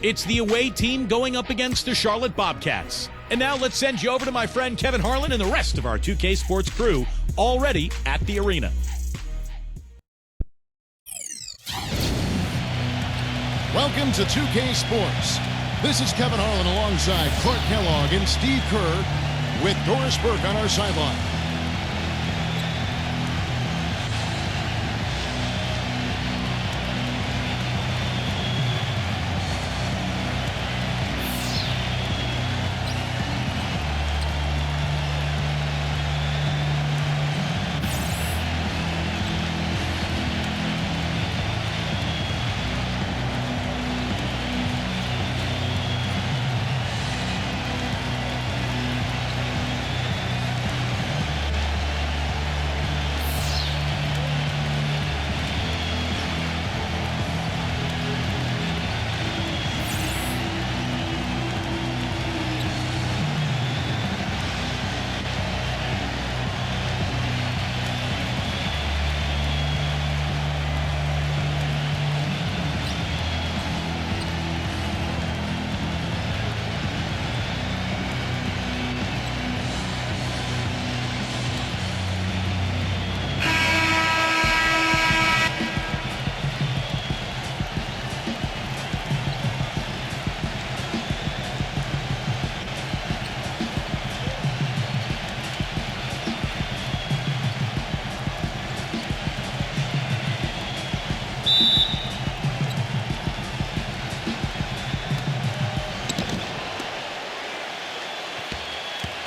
It's the away team going up against the Charlotte Bobcats. And now let's send you over to my friend Kevin Harlan and the rest of our 2K Sports crew, already at the arena. Welcome to 2K Sports. This is Kevin Harlan alongside Clark Kellogg and Steve Kerr with Doris Burke on our sideline.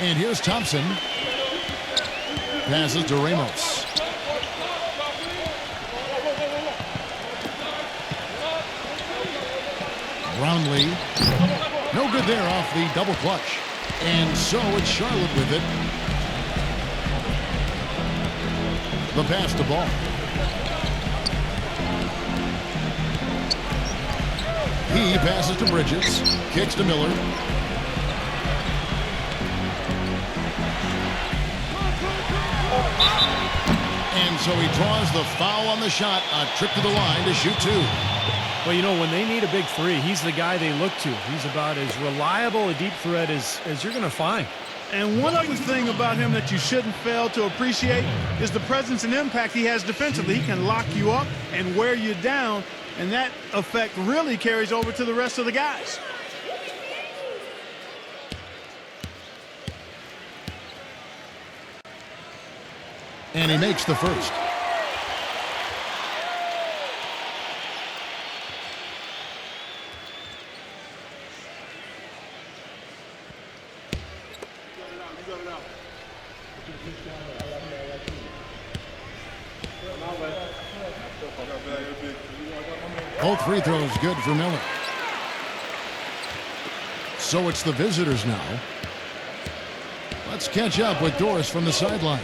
And here's Thompson. Passes to Ramos. Brownlee. No good there off the double clutch. And so it's Charlotte with it. The pass to Ball. He passes to Bridges. Kicks to Miller. And so he draws the foul on the shot. A trip to the line to shoot two. Well, you know, when they need a big three, he's the guy they look to. He's about as reliable a deep threat as you're going to find. And one other thing about him that you shouldn't fail to appreciate is the presence and impact he has defensively. He can lock you up and wear you down, and that effect really carries over to the rest of the guys. And he makes the first. Both free throws good for Miller. So it's the visitors now. Let's catch up with Doris from the sideline.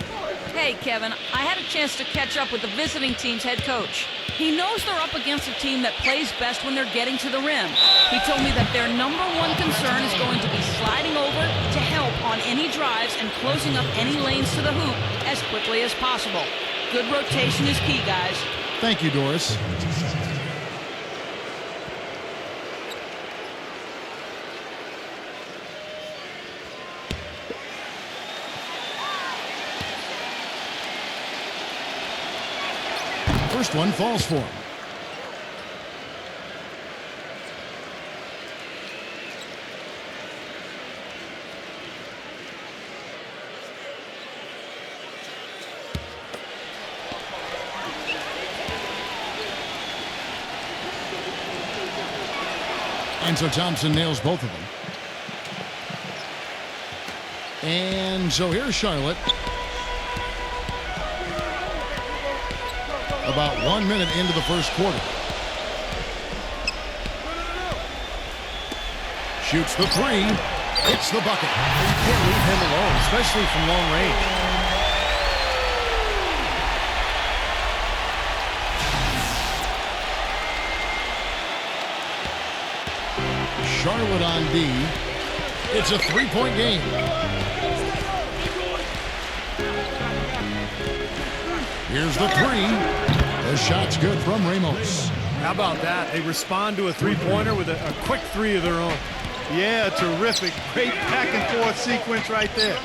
Hey, Kevin, I had a chance to catch up with the visiting team's head coach. He knows they're up against a team that plays best when they're getting to the rim. He told me that their number one concern is going to be sliding over to help on any drives and closing up any lanes to the hoop as quickly as possible. Good rotation is key, guys. Thank you, Doris. First one falls for him. And so Thompson nails both of them. And so here's Charlotte. About 1 minute into the first quarter. Shoots the three. Hits the bucket. You can't leave him alone, especially from long range. Charlotte on D. It's a three-point game. Here's the three. The shot's good from Ramos. How about that? They respond to a three-pointer with a quick three of their own. Yeah, terrific. Great back and forth sequence right there.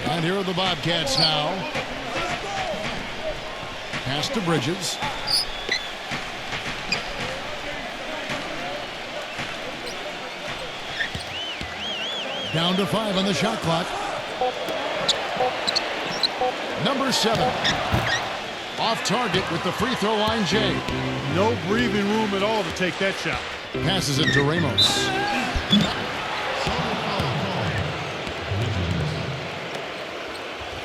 And here are the Bobcats now. Pass to Bridges. Down to 5 on the shot clock. Number 7. Off target with the free throw line, Jay. No breathing room at all to take that shot. Passes it to Ramos.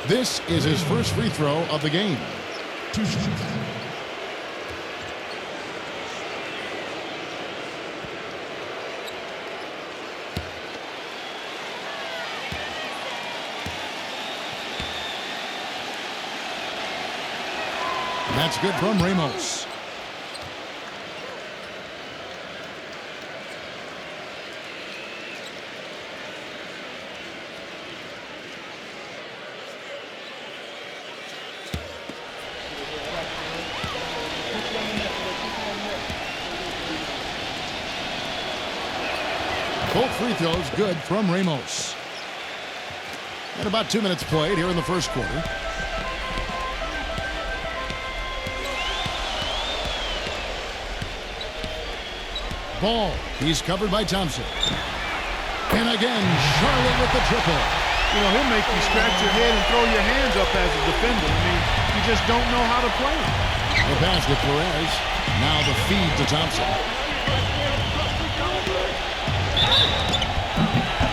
This is his first free throw of the game. That's good from Ramos. Both free throws good from Ramos. And about 2 minutes played here in the first quarter. Ball. He's covered by Thompson. And again, Charlotte with the triple. You know, he'll make you scratch your head and throw your hands up as a defender. I mean, you just don't know how to play him. The pass to Perez. Now the feed to Thompson.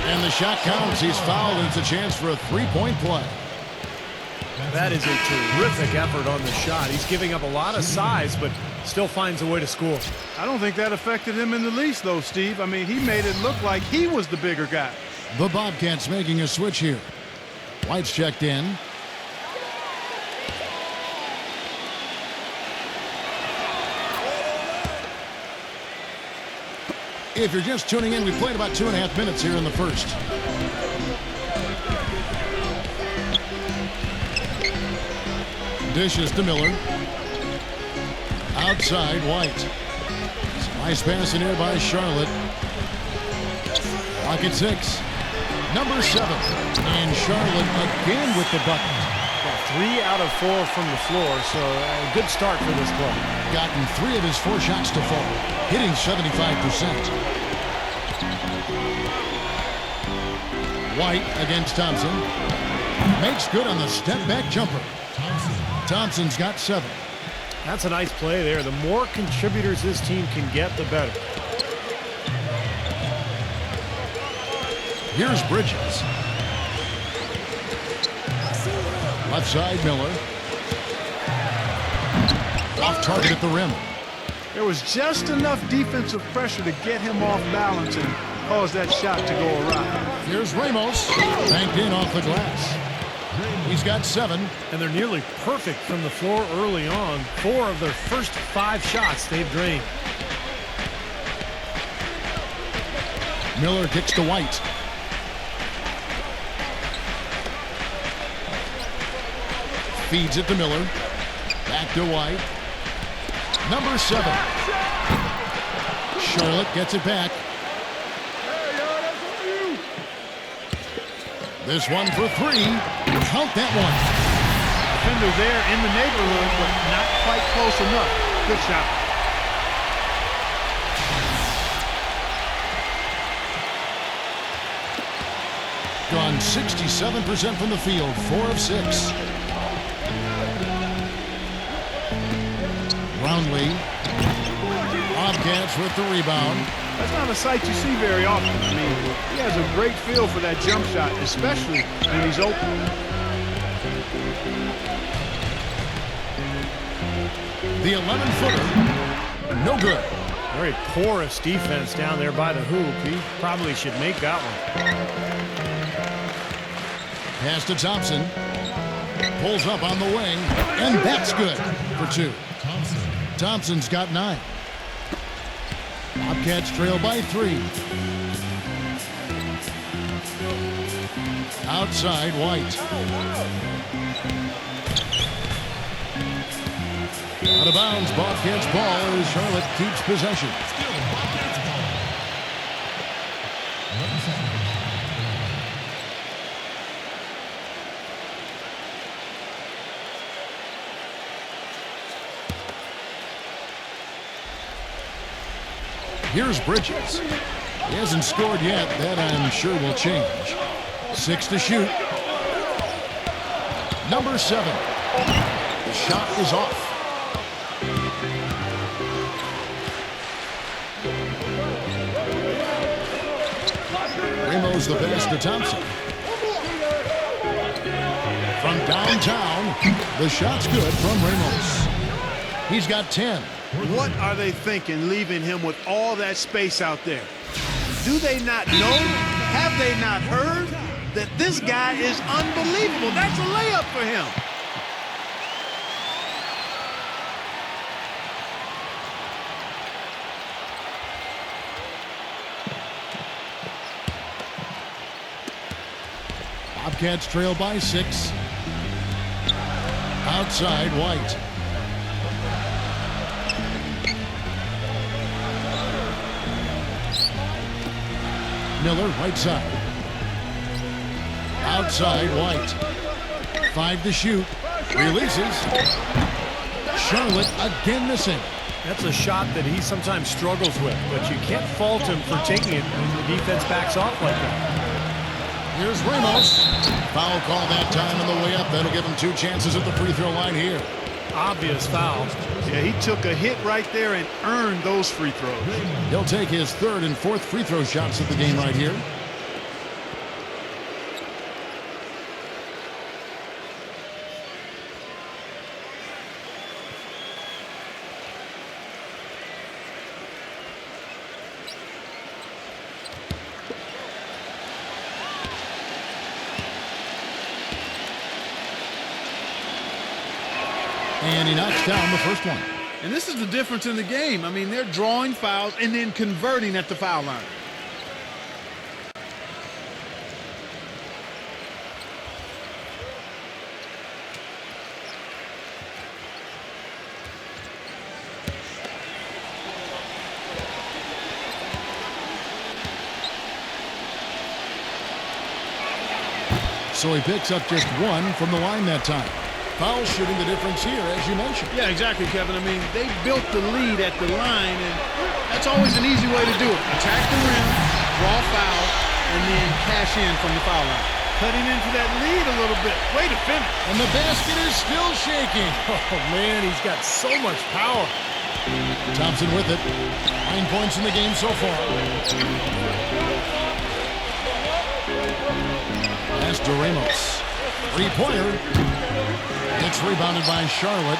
And the shot counts. He's fouled, and it's a chance for a three-point play. That is a terrific effort on the shot. He's giving up a lot of size, but still finds a way to score. I don't think that affected him in the least, though, Steve. I mean, he made it look like he was the bigger guy. The Bobcats making a switch here. White's checked in. If you're just tuning in, we played about 2.5 minutes here in the first. Dishes to Miller. Outside, White. Nice pass in here by Charlotte. Pocket 6. Number 7. And Charlotte again with the bucket. Got 3 out of 4 from the floor, so a good start for this club. Gotten 3 of his 4 shots to fall. Hitting 75%. White against Thompson. Makes good on the step-back jumper. Thompson's got 7. That's a nice play there. The more contributors this team can get, the better. Here's Bridges. Left side, Miller. Off target at the rim. There was just enough defensive pressure to get him off balance and cause that shot to go awry. Here's Ramos. Banked in off the glass. He's got 7. And they're nearly perfect from the floor early on. 4 of their first 5 shots they've drained. Miller kicks to White. Feeds it to Miller. Back to White. Number 7. Charlotte gets it back. This one for 3. Count that one. Defender there in the neighborhood, but not quite close enough. Good shot. Gone 67% from the field. 4 of 6. Brownlee. Bobcats with the rebound. That's not a sight you see very often. I mean, he has a great feel for that jump shot, especially when he's open. The 11-footer. No good. Very porous defense down there by the hoop. He probably should make that one. Pass to Thompson. Pulls up on the wing. And that's good for 2. Thompson's got 9. Bobcats trail by 3. Outside, White. Out of bounds, Bobcats ball as Charlotte keeps possession. Here's Bridges. He hasn't scored yet. That I'm sure will change. 6 to shoot. Number 7. The shot is off. Ramos the pass to Thompson. From downtown, the shot's good from Ramos. He's got 10. What are they thinking leaving him with all that space out there? Do they not know? Have they not heard that this guy is unbelievable? That's a layup for him. Bobcats trail by 6. Outside, White. Miller, right side. Outside, White. 5 to shoot. Releases. Charlotte again missing. That's a shot that he sometimes struggles with, but you can't fault him for taking it when the defense backs off like that. Here's Ramos. Foul call that time on the way up. That'll give him 2 chances at the free throw line here. Obvious foul. Yeah, he took a hit right there and earned those free throws. He'll take his 3rd and 4th free throw shots of the game right here. And he knocks down the first one. And this is the difference in the game. I mean, they're drawing fouls and then converting at the foul line. So he picks up just 1 from the line that time. Foul shooting the difference here, as you mentioned. Yeah, exactly, Kevin. I mean, they built the lead at the line, and that's always an easy way to do it. Attack the rim, draw foul, and then cash in from the foul line. Cutting into that lead a little bit. Way to finish. And the basket is still shaking. Oh, man, he's got so much power. Thompson with it. 9 points in the game so far. Pass to Ramos. 3-pointer. It's rebounded by Charlotte.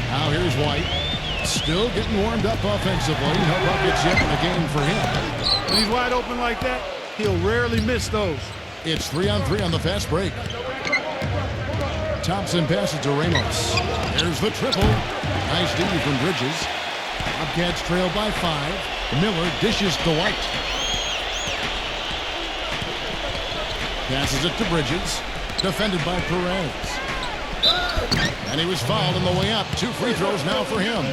Now here's White. Still getting warmed up offensively. No buckets yet in the game for him. When he's wide open like that, he'll rarely miss those. It's 3-on-3 on the fast break. Thompson passes to Ramos. There's the triple. Nice D from Bridges. Bobcats trail by 5. Miller dishes to White. Passes it to Bridges. Defended by Perez. And he was fouled on the way up. 2 free throws now for him.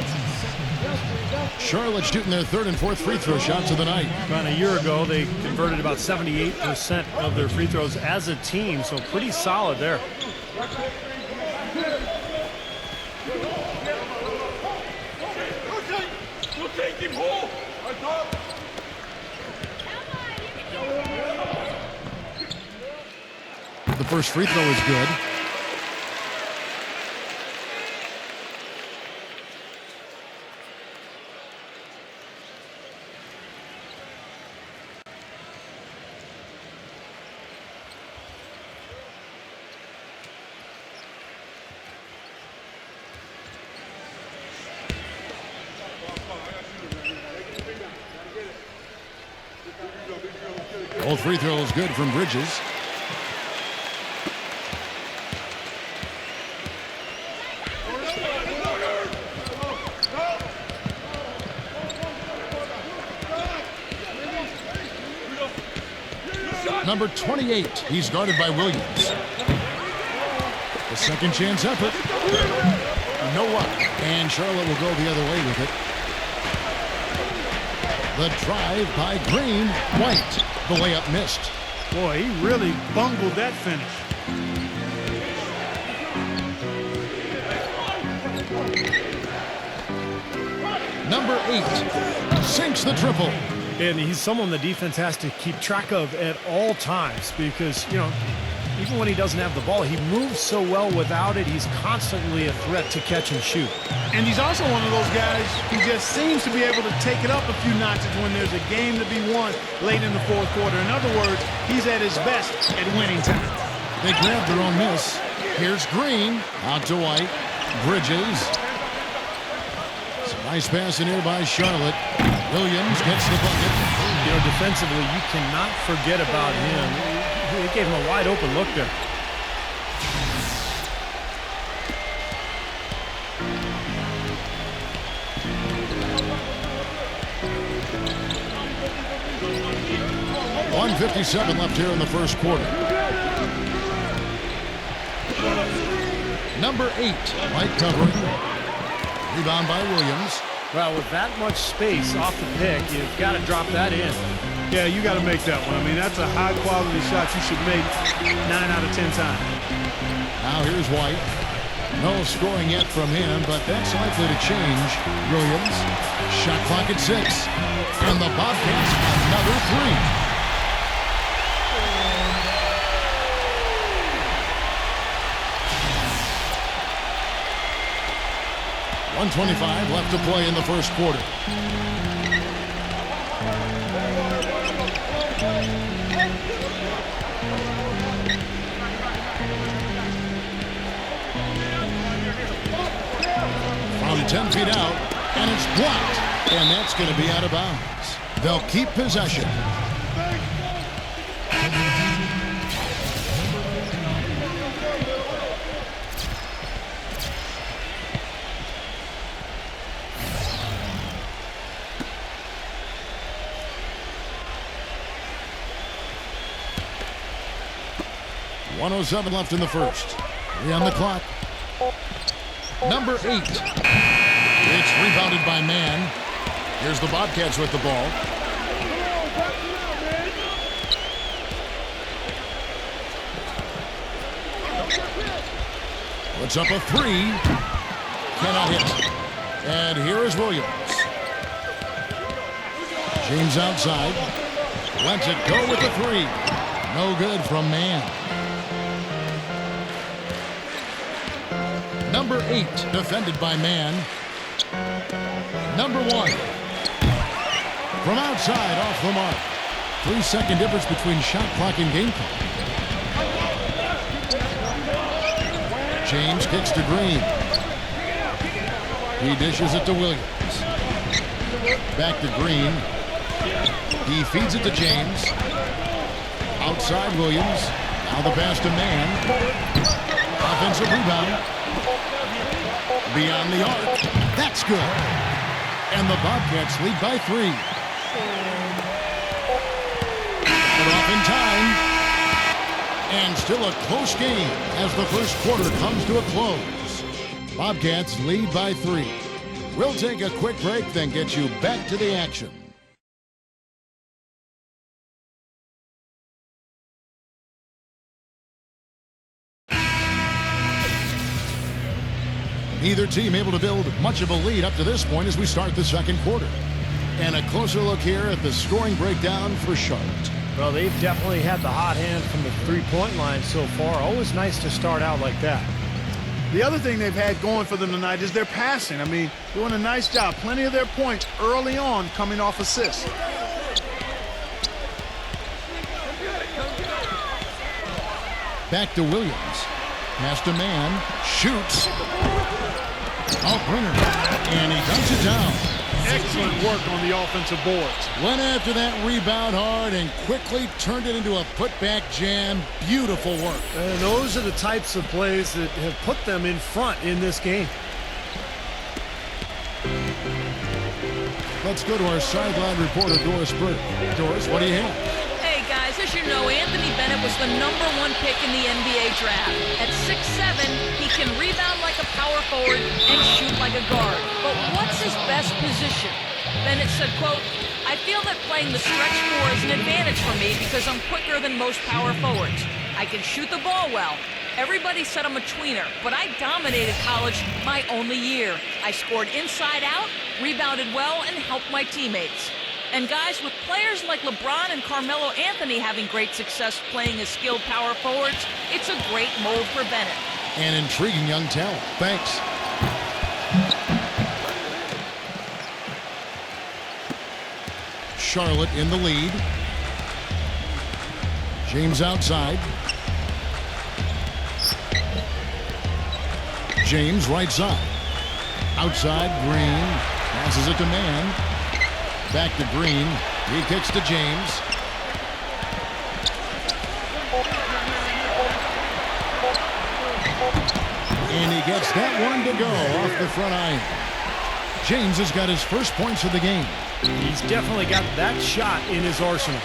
Charlotte shooting their 3rd and 4th free throw shots of the night. About a year ago, they converted about 78% of their free throws as a team, so pretty solid there. The first free throw is good. Both free throws good from Bridges. Number 28, he's guarded by Williams. The second chance effort. No luck. And Charlotte will go the other way with it. The drive by Green. White. The layup missed. Boy, he really bungled that finish. Number 8 sinks the triple. And he's someone the defense has to keep track of at all times because, you know, even when he doesn't have the ball, he moves so well without it. He's constantly a threat to catch and shoot. And he's also one of those guys who just seems to be able to take it up a few notches when there's a game to be won late in the fourth quarter. In other words, he's at his best at winning time. They grab their own miss. Here's Green. Out to White. Bridges. Nice pass in here by Charlotte. Williams gets the bucket. You know, defensively, you cannot forget about him. He gave him a wide open look there. .157 left here in the first quarter. Number 8, White covering. Rebound by Williams. Well, with that much space off the pick, you've got to drop that in. Yeah, you got to make that one. I mean, that's a high-quality shot you should make 9 out of 10 times. Now here's White. No scoring yet from him, but that's likely to change. Williams. Shot clock at 6. And the Bobcats another 3. .125 left to play in the first quarter. From 10 feet out, and it's blocked. And that's going to be out of bounds. They'll keep possession. .107 left in the first. 3 on the clock. Number 8. It's rebounded by Mann. Here's the Bobcats with the ball. Puts up a 3. Cannot hit. And here is Williams. James outside. Lets it go with the 3. No good from Mann. Number 8, defended by Mann. Number 1. From outside, off the mark. 3-second difference between shot clock and game clock. James kicks to Green. He dishes it to Williams. Back to Green. He feeds it to James. Outside Williams. Now the pass to Mann. Offensive rebound. Beyond the arc. That's good. And the Bobcats lead by 3. Put off in time. And still a close game as the first quarter comes to a close. Bobcats lead by 3. We'll take a quick break, then get you back to the action. Neither team able to build much of a lead up to this point as we start the second quarter. And a closer look here at the scoring breakdown for Charlotte. Well, they've definitely had the hot hand from the three-point line so far. Always nice to start out like that. The other thing they've had going for them tonight is their passing. I mean, doing a nice job. Plenty of their points early on coming off assists. Back to Williams. Pass to Mann. Shoots. Bringer. And he dunks it down. Excellent work on the offensive boards. Went after that rebound hard and quickly turned it into a putback jam. Beautiful work. And those are the types of plays that have put them in front in this game. Let's go to our sideline reporter, Doris Burke. Doris, what do you have? Hey, guys, as you know, Anthony Bennett was the #1 pick in the NBA draft. At 6'7", he can rebound like a power forward and shoot like a guard. But what's his best position? Bennett said, quote, "I feel that playing the stretch 4 is an advantage for me because I'm quicker than most power forwards. I can shoot the ball well. Everybody said I'm a tweener, but I dominated college my only year. I scored inside out, rebounded well, and helped my teammates." And guys, with players like LeBron and Carmelo Anthony having great success playing as skilled power forwards, it's a great mold for Bennett. An intriguing young talent. Thanks. Charlotte in the lead. James outside. James right side. Outside, Green. Passes it to Mann. Back to Green. He kicks to James. And he gets that one to go off the front iron. James has got his first points of the game. He's definitely got that shot in his arsenal.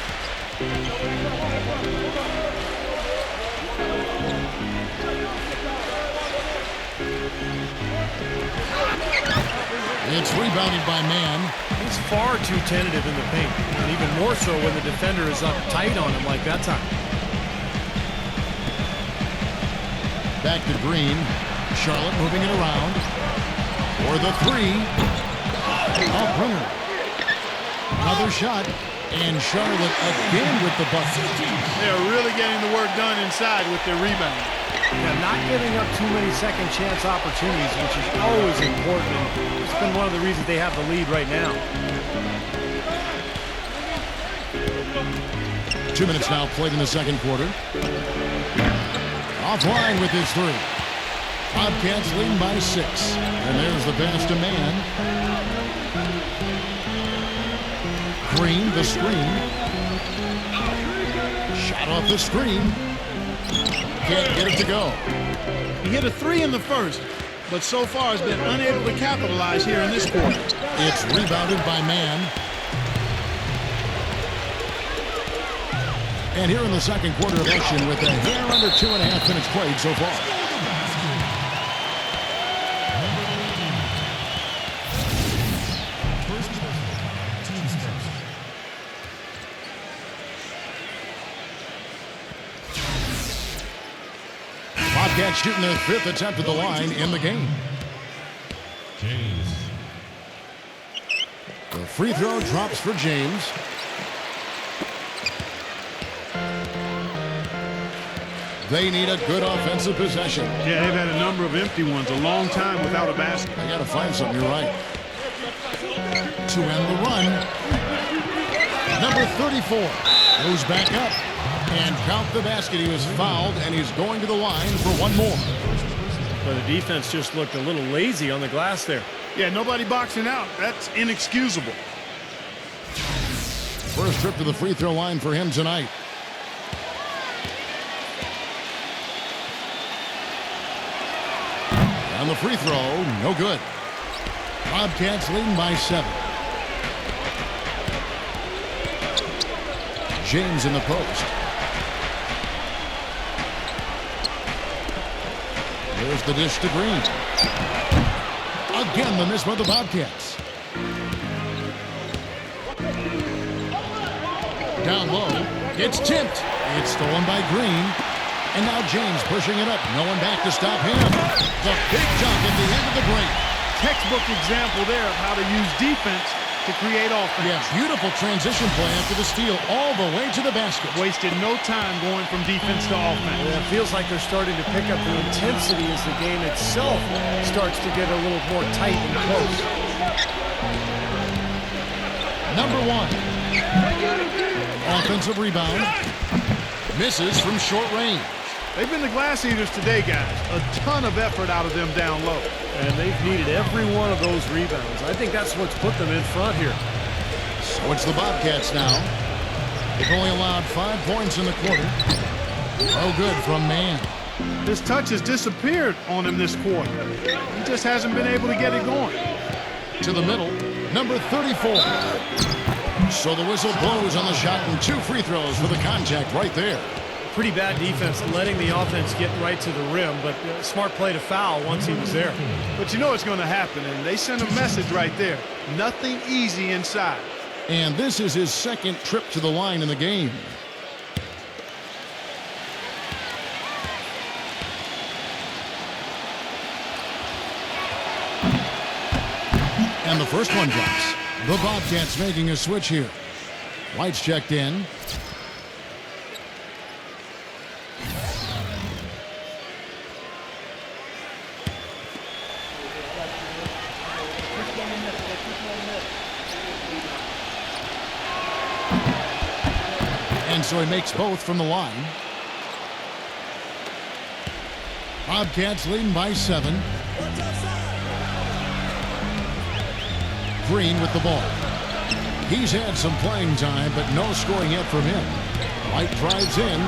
It's rebounded by Mann. He's far too tentative in the paint, and even more so when the defender is up tight on him like that time. Back to Green. Charlotte moving it around. For the three. Off Brunner. Another shot. And Charlotte again with the bucket. They're really getting the work done inside with their rebound. Yeah, not giving up too many second chance opportunities, which is always important. It's been one of the reasons they have the lead right now. 2 minutes now played in the second quarter. Offline with his three. Bobcats leading by 6. And there's the pass to Mann. Green, the screen. Shot off the screen. Can't get it to go. He hit a 3 in the first, but so far has been unable to capitalize here in this quarter. It's rebounded by Mann. And here in the second quarter of action with a hair under 2.5 minutes played so far. Bobcats shooting their 5th attempt at the line in the game. James. The free throw drops for James. They need a good offensive possession. Yeah, they've had a number of empty ones, a long time without a basket. They got to find something, you're right. To end the run. Number 34 goes back up. And count the basket. He was fouled, and he's going to the line for one more. But the defense just looked a little lazy on the glass there. Yeah, nobody boxing out. That's inexcusable. First trip to the free throw line for him tonight. And the free throw, no good. Bobcats leading by 7. James in the post. There's the dish to Green. Again, the miss by the Bobcats. Down low. It's tipped. It's stolen by Green. And now James pushing it up. No one back to stop him. The big dunk at the end of the break. Textbook example there of how to use defense to create offense. Yeah, beautiful transition play after the steal all the way to the basket. Wasted no time going from defense to offense. Yeah, it feels like they're starting to pick up the intensity as the game itself starts to get a little more tight and close. Number 1. Offensive rebound. Misses from short range. They've been the glass eaters today, guys. A ton of effort out of them down low. And they've needed every one of those rebounds. I think that's what's put them in front here. So it's the Bobcats now. They've only allowed 5 points in the quarter. Oh, good from Mann. His touch has disappeared on him this quarter. He just hasn't been able to get it going. To the middle, number 34. So the whistle blows on the shot and 2 free throws for the contact right there. Pretty bad defense letting the offense get right to the rim, but smart play to foul once he was there. But you know it's going to happen, and they sent a message right there. Nothing easy inside. And this is his 2nd trip to the line in the game. And the first one drops. The Bobcats making a switch here. White's checked in. And so he makes both from the line. Bobcats leading by 7. Green with the ball. He's had some playing time, but no scoring yet from him. White drives in.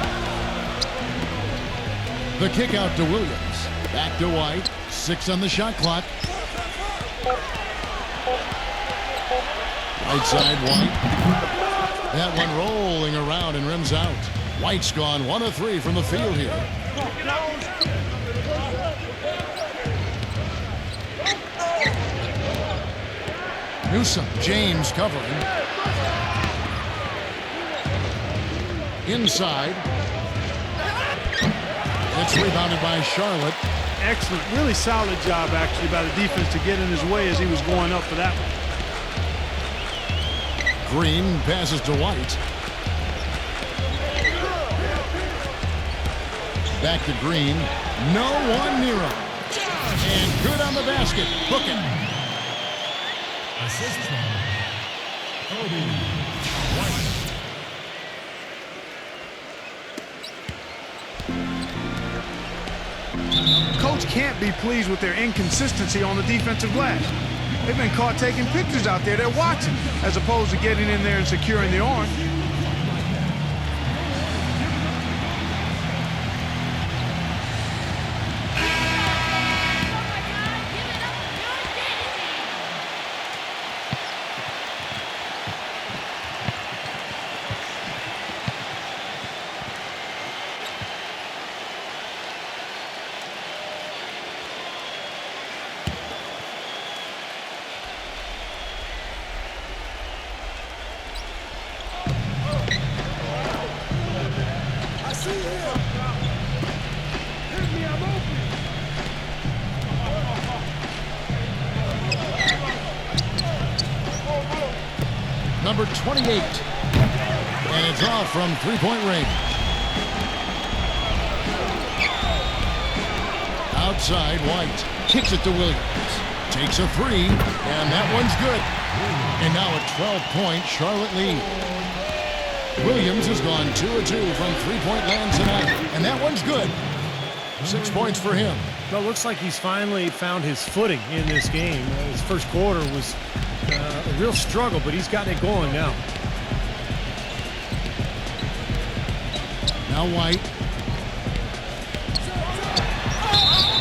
The kick out to Williams. Back to White. 6 on the shot clock. Right side, White. That one rolling around and rims out. White's gone 1 of 3 from the field here. Newsom, James covering. Inside. It's rebounded by Charlotte. Excellent, really solid job actually by the defense to get in his way as he was going up for that one. Green passes to White. Back to Green. No one near him. And good on the basket. Book it. Assist from White. Coach can't be pleased with their inconsistency on the defensive glass. They've been caught taking pictures out there. They're watching as opposed to getting in there and securing the arm. Number 28. And it's off from three-point range. Outside, White kicks it to Williams. Takes a 3, and that one's good. And now a 12-point Charlotte lead. Williams has gone 2 of 2 from three-point land tonight, and that one's good. 6 points for him. Well, it looks like he's finally found his footing in this game. His first quarter was a real struggle, but he's gotten it going now. Now White.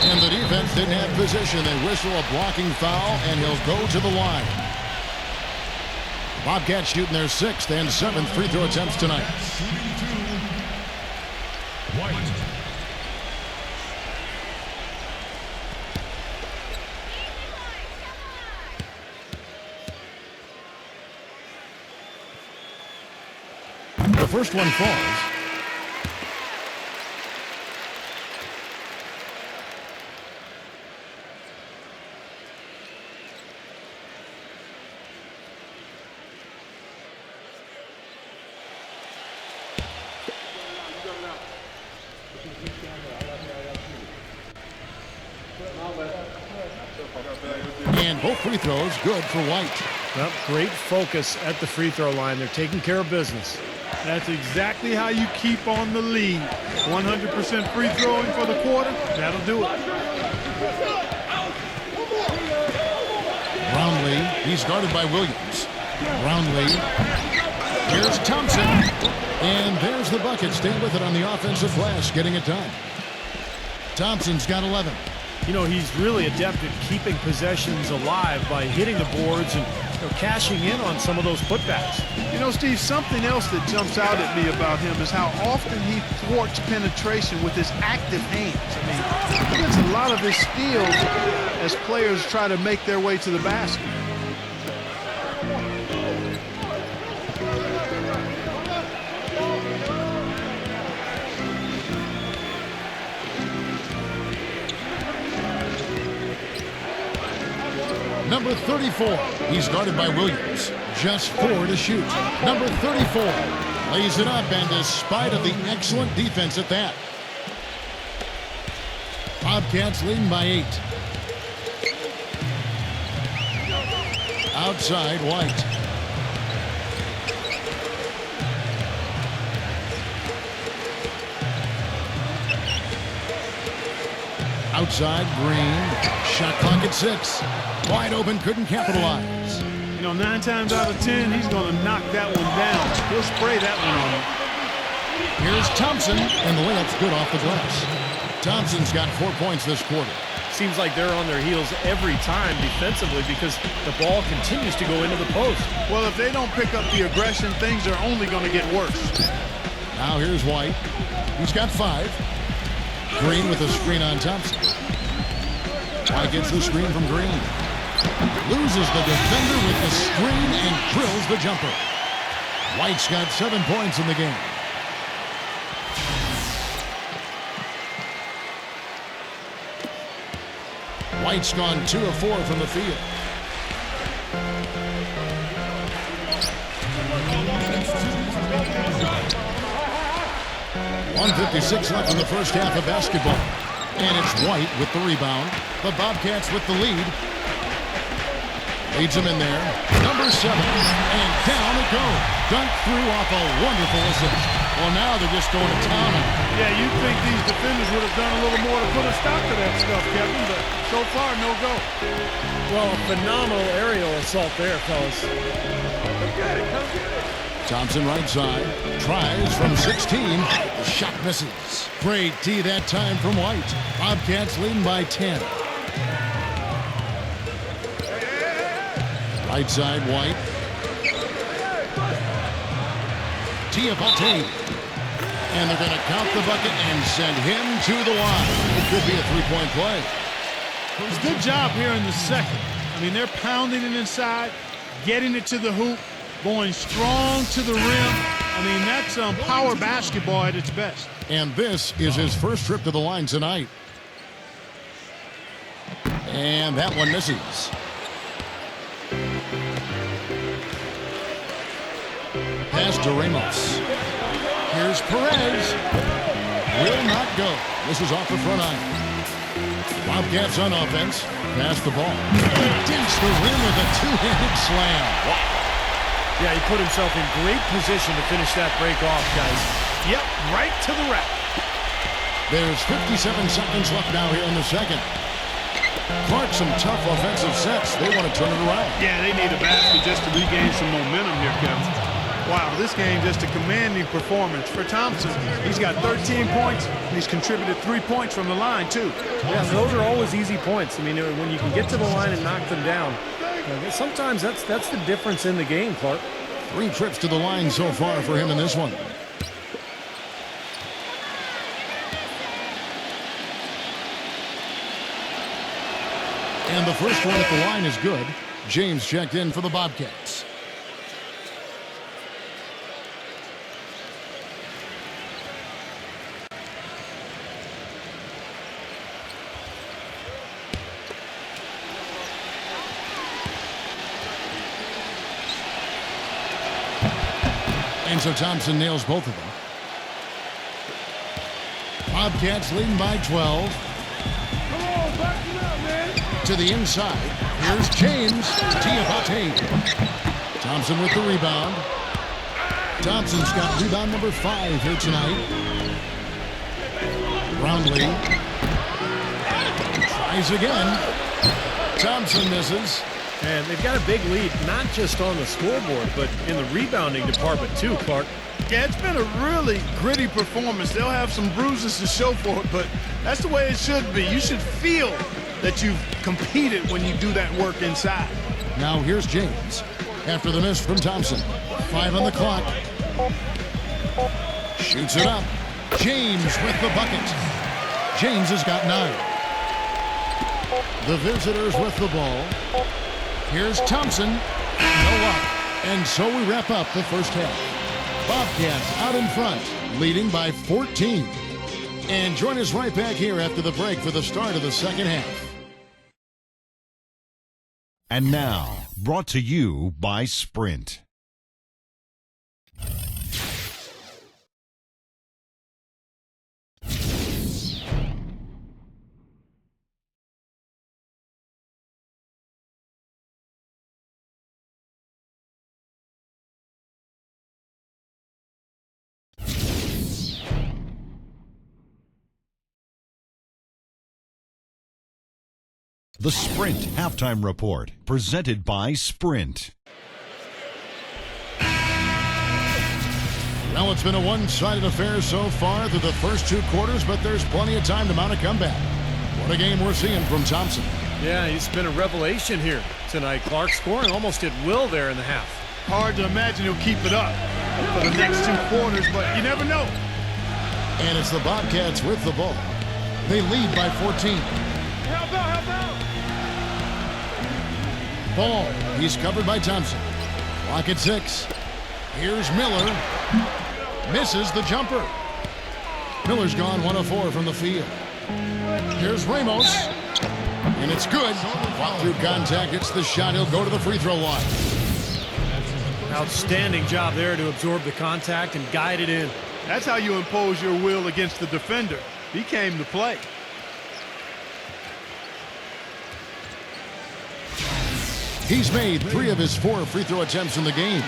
And the defense didn't have position. They whistle a blocking foul, and he'll go to the line. Bobcats shooting their 6th and 7th free throw attempts tonight. White. The first one falls. And both free throws good for White. Well, great focus at the free throw line. They're taking care of business. That's exactly how you keep on the lead. 100% free throwing for the quarter. That'll do it. Brownlee, he's guarded by Williams. Brownlee. Here's Thompson. And there's the bucket. Stay with it on the offensive glass, getting it done. Thompson's got 11. You know, he's really adept at keeping possessions alive by hitting the boards and cashing in on some of those putbacks. You know, Steve, something else that jumps out at me about him is how often he thwarts penetration with his active hands. I mean, he gets a lot of his steals as players try to make their way to the basket. Number 34, he's guarded by Williams. Just 4 to shoot. Number 34 lays it up, and despite of the excellent defense at that, Bobcats leading by 8. Outside, White. Outside, Green. Shot clock at 6. Wide open, couldn't capitalize. You know, 9 times out of 10, he's going to knock that one down. He'll spray that one on him. Here's Thompson, and the layup's good off the glass. Thompson's got 4 points this quarter. Seems like they're on their heels every time defensively because the ball continues to go into the post. Well, if they don't pick up the aggression, things are only going to get worse. Now here's White. He's got 5. Green with a screen on Thompson. White gets the screen from Green. Loses the defender with the screen and drills the jumper. White's got 7 points in the game. White's gone 2 of 4 from the field. .156 left in the first half of basketball. And it's White with the rebound. The Bobcats with the lead. Leads him in there. Number 7. And down it goes. Dunked through off a wonderful assist. Well, now they're just going to town on it. Yeah, you'd think these defenders would have done a little more to put a stop to that stuff, Kevin, but so far, no go. Well, a phenomenal aerial assault there, fellas. Thompson right side. Tries from 16. The shot misses. Great D that time from White. Bobcats leading by 10. Right side, White. Tiapate. And they're going to count the bucket and send him to the line. It could be a 3-point play. It was a good job here in the second. I mean, they're pounding it inside, getting it to the hoop, going strong to the rim. I mean, that's power basketball at its best. And this is his first trip to the line tonight. And that one misses. Pass to Ramos. Here's Perez. Will not go. This is off the front iron. Bobcats on offense. Pass the ball. Dinks the rim with a 2-handed slam. Wow. Yeah, he put himself in great position to finish that break off, guys. Yep, right to the rack. There's 57 seconds left now here in the second. Clark, some tough offensive sets. They want to turn it around. Yeah, they need a basket just to regain some momentum here, Kevin. Wow, this game just a commanding performance for Thompson. He's got 13 points, and he's contributed 3 points from the line, too. Yeah, those are always easy points. I mean, when you can get to the line and knock them down, sometimes that's the difference in the game, Clark. 3 trips to the line so far for him in this one. And the first one at the line is good. James checked in for the Bobcats. And so Thompson nails both of them. Bobcats leading by 12. To the inside. Here's James. Tiapate. Thompson with the rebound. Thompson's got rebound number 5 here tonight. Brownlee. Tries again. Thompson misses. And they've got a big lead, not just on the scoreboard, but in the rebounding department too, Clark. Yeah, it's been a really gritty performance. They'll have some bruises to show for it, but that's the way it should be. You should feel that you've competed when you do that work inside. Now here's James. after the miss from Thompson. 5 on the clock. Shoots it up. James with the bucket. James has got 9. The visitors with the ball. Here's Thompson. No luck. And so we wrap up the first half. Bobcats out in front, leading by 14. And join us right back here after the break for the start of the second half. And now, brought to you by Sprint. The Sprint Halftime Report, presented by Sprint. Well, it's been a one-sided affair so far through the first 2 quarters, but there's plenty of time to mount a comeback. What a game we're seeing from Thompson. Yeah, he's been a revelation here tonight. Clark scoring almost at will there in the half. Hard to imagine he'll keep it up for the next 2 quarters, but you never know. And it's the Bobcats with the ball. They lead by 14. Help out, help out. Ball. He's covered by Thompson. Clock at 6. Here's Miller. Misses the jumper. Miller's gone 1 of 4 from the field. Here's Ramos. And it's good. While through contact, it's the shot. He'll go to the free throw line. Outstanding job there to absorb the contact and guide it in. That's how you impose your will against the defender. He came to play. He's made 3 of his 4 free throw attempts in the game.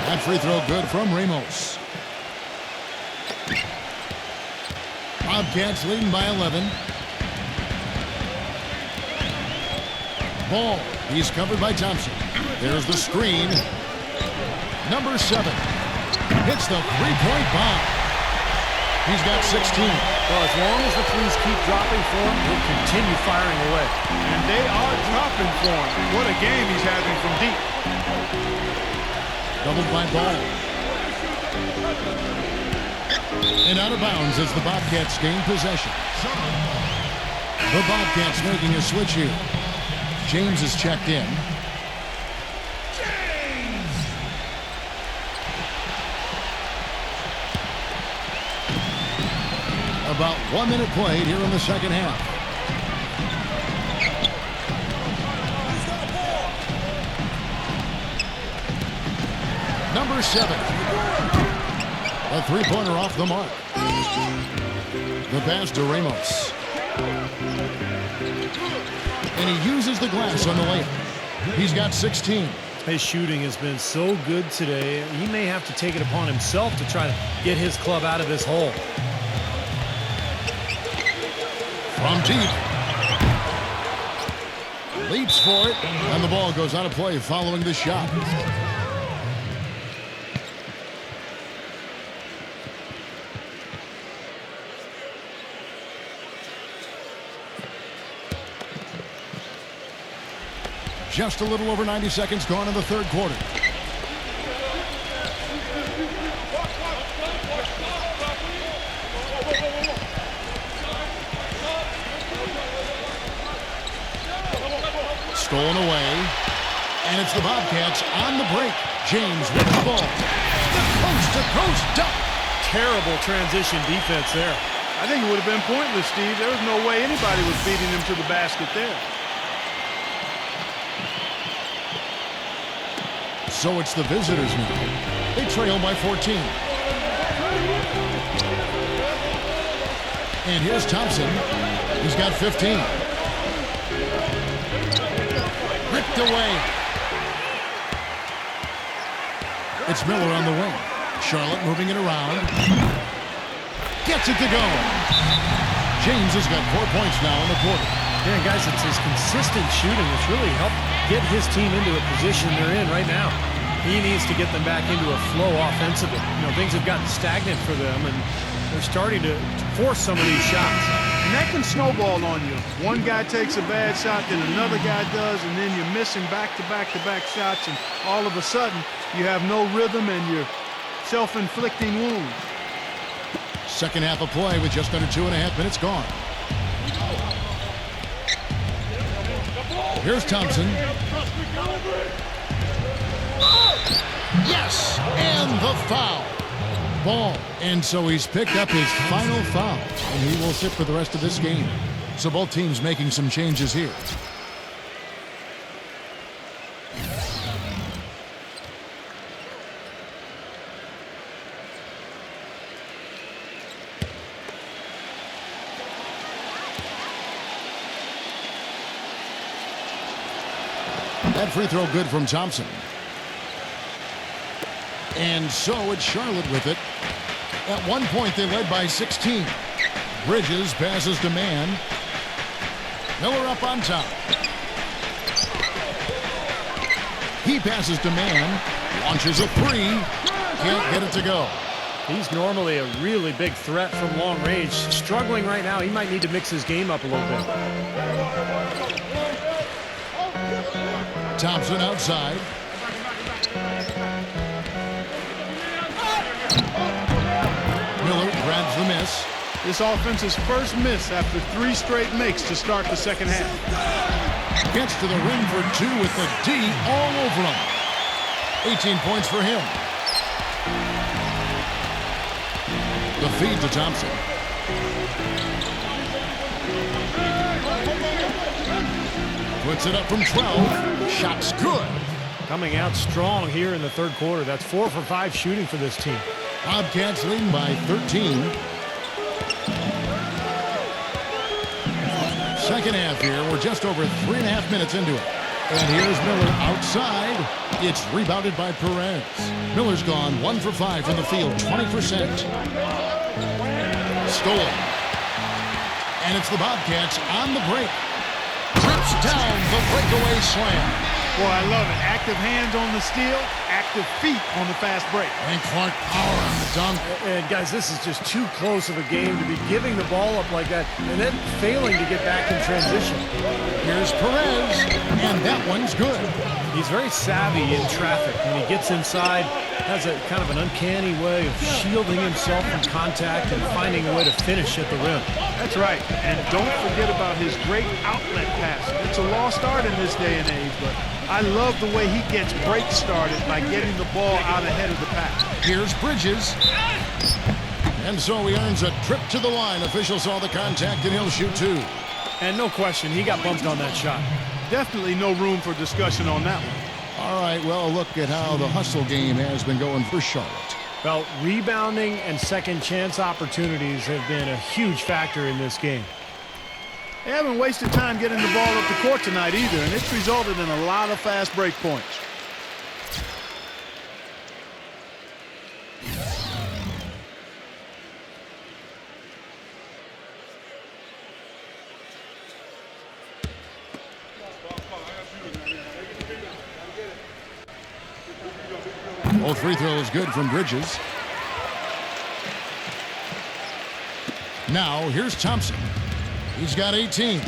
That free throw good from Ramos. Bobcats leading by 11. Ball. He's covered by Thompson. There's the screen. Number 7 hits the three-point bomb. He's got 16. Well, as long as the threes keep dropping for him, he'll continue firing away. And they are dropping for him. What a game he's having from deep. Doubled by Ball. And out of bounds as the Bobcats gain possession. The Bobcats making a switch here. James is checked in. About 1 minute played here in the second half. Number 7. A three-pointer off the mark. The pass to Ramos. And he uses the glass on the layup. He's got 16. His shooting has been so good today. He may have to take it upon himself to try to get his club out of this hole. From deep. Leaps for it. And the ball goes out of play following the shot. Just a little over 90 seconds gone in the third quarter. Stolen away. And it's the Bobcats on the break. James with the ball. The coast-to-coast dunk. Terrible transition defense there. I think it would have been pointless, Steve. There was no way anybody was beating him to the basket there. So it's the visitors now. They trail by 14. And here's Thompson. He's got 15. Ripped away. It's Miller on the wing. Charlotte moving it around. Gets it to go. James has got 4 points now in the quarter. Yeah, guys, it's his consistent shooting that's really helped get his team into a position they're in right now. He needs to get them back into a flow offensively. You know, things have gotten stagnant for them, and they're starting to force some of these shots. And that can snowball on you. One guy takes a bad shot, then another guy does, and then you're missing back-to-back-to-back shots, and all of a sudden you have no rhythm and you're self-inflicting wounds. Second half of play with just under 2.5 minutes gone. Here's Thompson. Yes, and the foul. Ball. And so he's picked up his final foul, and he will sit for the rest of this game. So both teams making some changes here. That free throw good from Thompson. And so it's Charlotte with it. At one point, they led by 16. Bridges passes to man. Miller up on top. He passes to man. Launches a three. Can't get it to go. He's normally a really big threat from long range. Struggling right now. He might need to mix his game up a little bit. Thompson outside. Miller grabs the miss. This offense's first miss after 3 straight makes to start the second half. Gets to the rim for 2 with the D all over him. 18 points for him. The feed to Thompson. Puts it up from 12. Shot's good. Coming out strong here in the third quarter. That's 4 for 5 shooting for this team. Bobcats leading by 13. Second half here. We're just over 3.5 minutes into it. And here's Miller outside. It's rebounded by Perez. Miller's gone 1 for 5 from the field, 20%. Stolen. And it's the Bobcats on the break. Trips down the breakaway slam. Boy, I love it. Active hands on the steal, active feet on the fast break. And Clark power on the dunk. And guys, this is just too close of a game to be giving the ball up like that and then failing to get back in transition. Here's Perez, and that one's good. He's very savvy in traffic. When he gets inside, has a kind of an uncanny way of shielding himself from contact and finding a way to finish at the rim. That's right. And don't forget about his great outlet passing. It's a lost art in this day and age, but I love the way he gets breaks started by getting the ball out ahead of the pack. Here's Bridges. And so he earns a trip to the line. Officials saw the contact, and he'll shoot 2. And no question, he got bumped on that shot. Definitely no room for discussion on that one. All right, well, look at how the hustle game has been going for Charlotte. Well, rebounding and second chance opportunities have been a huge factor in this game. They haven't wasted time getting the ball up the court tonight either, and it's resulted in a lot of fast break points. Both free throws good from Bridges. Now, here's Thompson. He's got 18.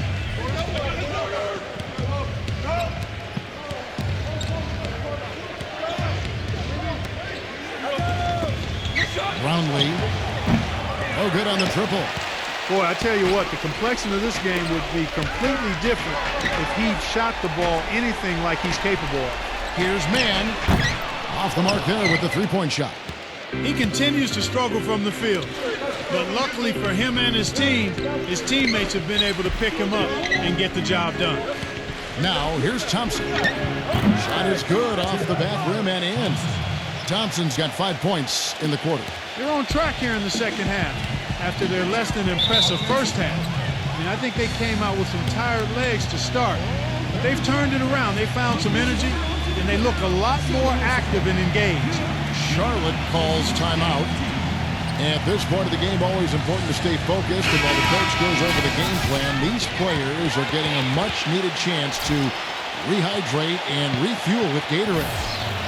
Brownlee. No good on the triple. Boy, I tell you what, the complexion of this game would be completely different if he shot the ball anything like he's capable of. Here's Mann. Off the mark there with the three-point shot. He continues to struggle from the field. But luckily for him and his team, his teammates have been able to pick him up and get the job done. Now, here's Thompson. Shot is good off the back rim and in. Thompson's got 5 points in the quarter. They're on track here in the second half after their less than impressive first half. I mean, I think they came out with some tired legs to start. But they've turned it around. They found some energy, and they look a lot more active and engaged. Charlotte calls timeout. At this point of the game, always important to stay focused. And while the coach goes over the game plan, these players are getting a much-needed chance to rehydrate and refuel with Gatorade.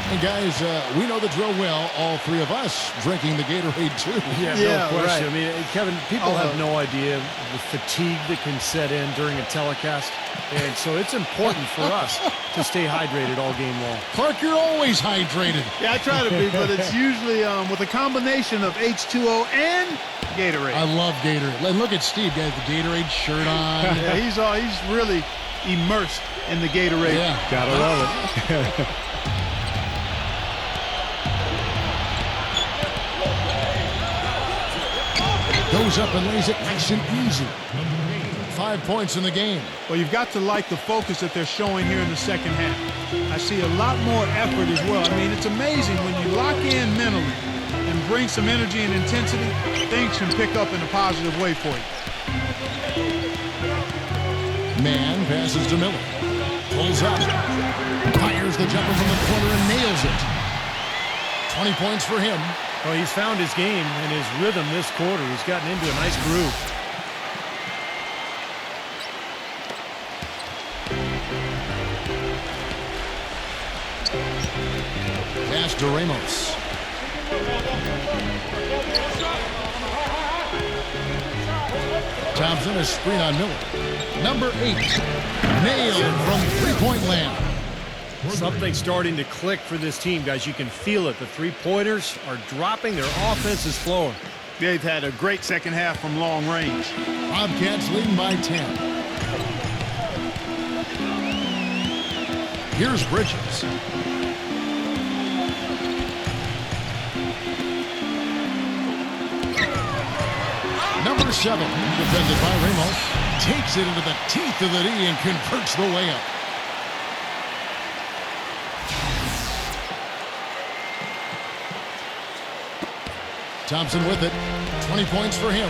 And guys, we know the drill well, all three of us drinking the Gatorade too. Yeah, no question. I mean, Kevin, people have no idea the fatigue that can set in during a telecast. And so it's important for us to stay hydrated all game long. Clark, you're always hydrated. Yeah, I try to be, but it's usually with a combination of H2O and Gatorade. I love Gatorade. And look at Steve, got the Gatorade shirt on. Yeah, he's really immersed in the Gatorade. Yeah, gotta love it. Goes up and lays it nice and easy. 5 points in the game. Well, you've got to like the focus that they're showing here in the second half. I see a lot more effort as well. I mean, it's amazing when you lock in mentally and bring some energy and intensity, things can pick up in a positive way for you. Man passes to Miller. Pulls up. Fires the jumper from the corner and nails it. 20 points for him. Well, he's found his game and his rhythm this quarter. He's gotten into a nice groove. Pass to Ramos. Thompson, a screen on Miller. Number 8. Nailed from three-point land. Something's starting to click for this team, guys. You can feel it. The three-pointers are dropping. Their offense is flowing. They've had a great second half from long range. Bobcats leading by 10. Here's Bridges. Number 7, defended by Ramos. Takes it into the teeth of the D and converts the layup. Thompson with it. 20 points for him.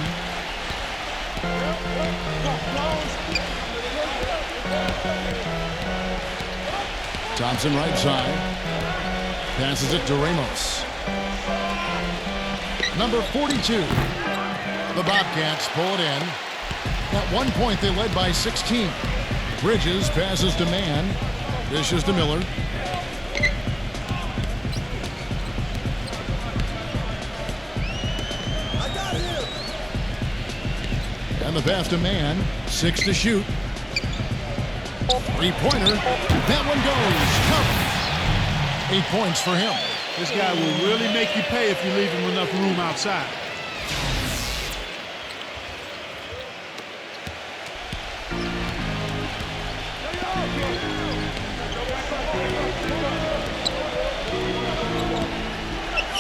Thompson right side. Passes it to Ramos. Number 42. The Bobcats pull it in. At one point, they led by 16. Bridges passes to Man. Dishes to Miller. And the pass to Man. 6 to shoot. Three-pointer. That one goes. Covered. 8 points for him. This guy will really make you pay if you leave him enough room outside.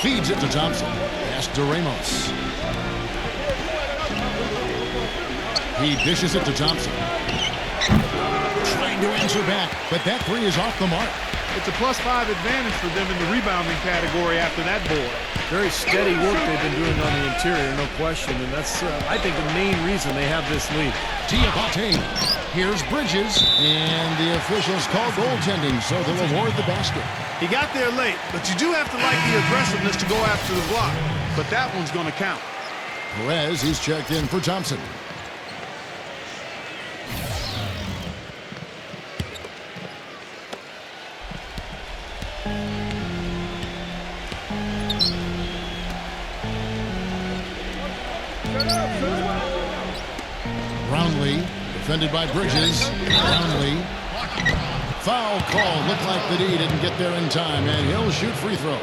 Feeds it to Thompson. Pass to Ramos. He dishes it to Thompson. Trying to answer back, but that three is off the mark. It's a +5 advantage for them in the rebounding category after that board. Very steady work they've been doing on the interior, no question. And that's, I think, the main reason they have this lead. Diabate. Here's Bridges. And the officials call goaltending, so they'll award the basket. He got there late, but you do have to like the aggressiveness to go after the block. But that one's going to count. Perez, he's checked in for Thompson. Brownlee, defended by Bridges. Brownlee. Foul call. Looked like the D didn't get there in time, and he'll shoot free throws.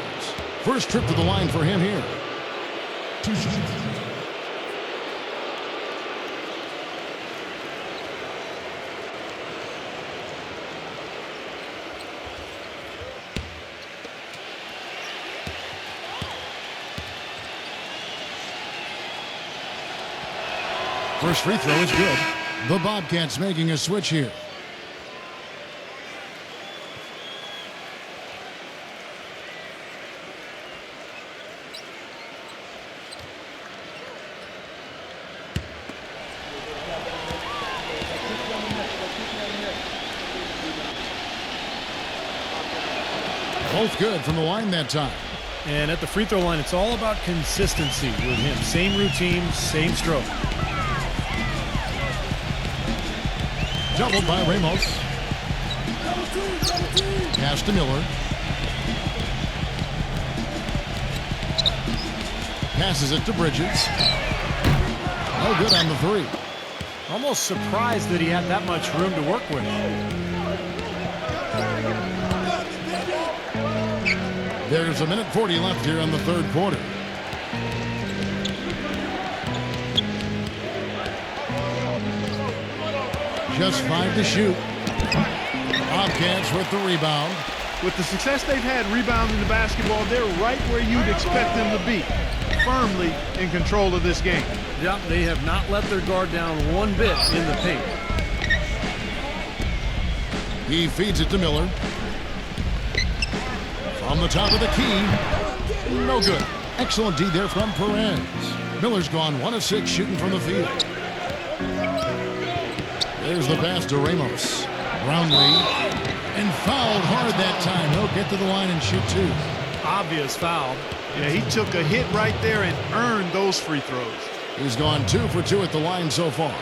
First trip to the line for him here. First free throw is good. The Bobcats making a switch here. Both good from the line that time. And at the free throw line, it's all about consistency with him. Same routine, same stroke. Doubled by Ramos. Pass to Miller. Passes it to Bridges. No good on the three. Almost surprised that he had that much room to work with. There's a minute 40 left here in the third quarter. Just 5 to shoot. Bobcats with the rebound. With the success they've had rebounding the basketball, they're right where you'd expect them to be, firmly in control of this game. Yeah, they have not let their guard down one bit in the paint. He feeds it to Miller. From the top of the key. No good. Excellent D there from Perez. Miller's gone 1 of 6 shooting from the field. There's the pass to Ramos. Brownlee. And fouled hard that time. He'll get to the line and shoot 2. Obvious foul. Yeah, he took a hit right there and earned those free throws. He's gone 2 for 2 at the line so far.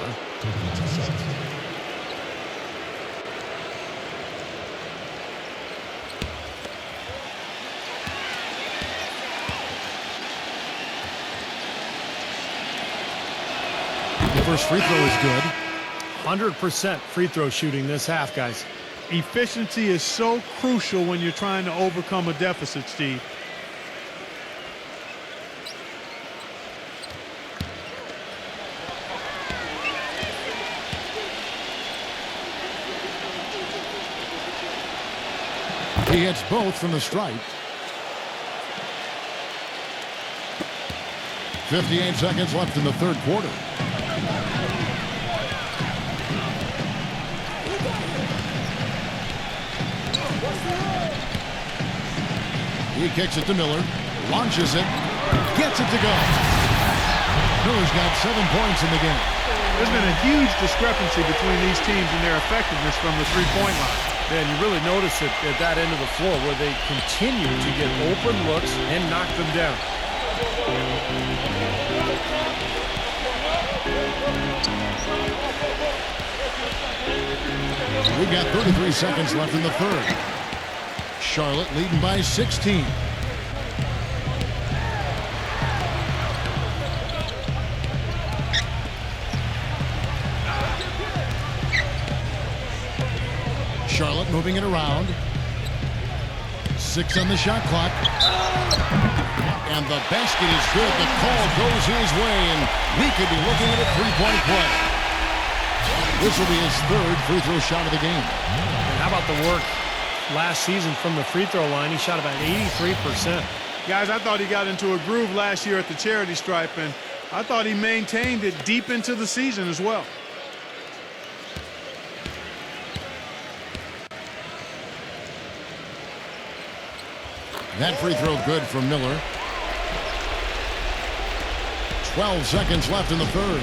The first free throw is good. 100% free throw shooting this half, guys. Efficiency is so crucial when you're trying to overcome a deficit, Steve. He hits both from the stripe. 58 seconds left in the third quarter. He kicks it to Miller, launches it, gets it to go. Miller's got 7 points in the game. There's been a huge discrepancy between these teams and their effectiveness from the three-point line. Man, you really notice it at that end of the floor where they continue to get open looks and knock them down. We've got 33 seconds left in the third. Charlotte leading by 16. Charlotte moving it around. 6 on the shot clock. And the basket is good. The call goes his way, and we could be looking at a three-point play. This will be his third free throw shot of the game. And how about the work last season from the free throw line? He shot about 83%. Guys, I thought he got into a groove last year at the charity stripe, and I thought he maintained it deep into the season as well. That free throw good from Miller. 12 seconds left in the third.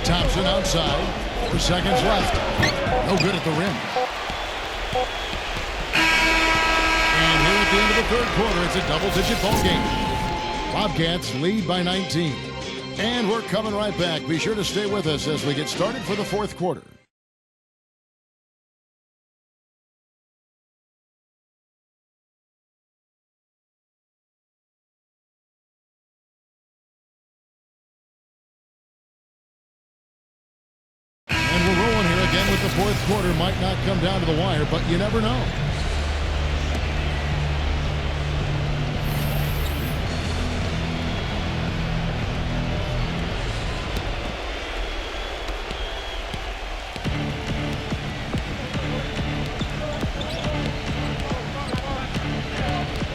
Thompson outside. 4 seconds left. No good at the rim. And here at the end of the third quarter, it's a double-digit ball game. Bobcats lead by 19. And we're coming right back. Be sure to stay with us as we get started for the fourth quarter. With the fourth quarter, might not come down to the wire, but you never know.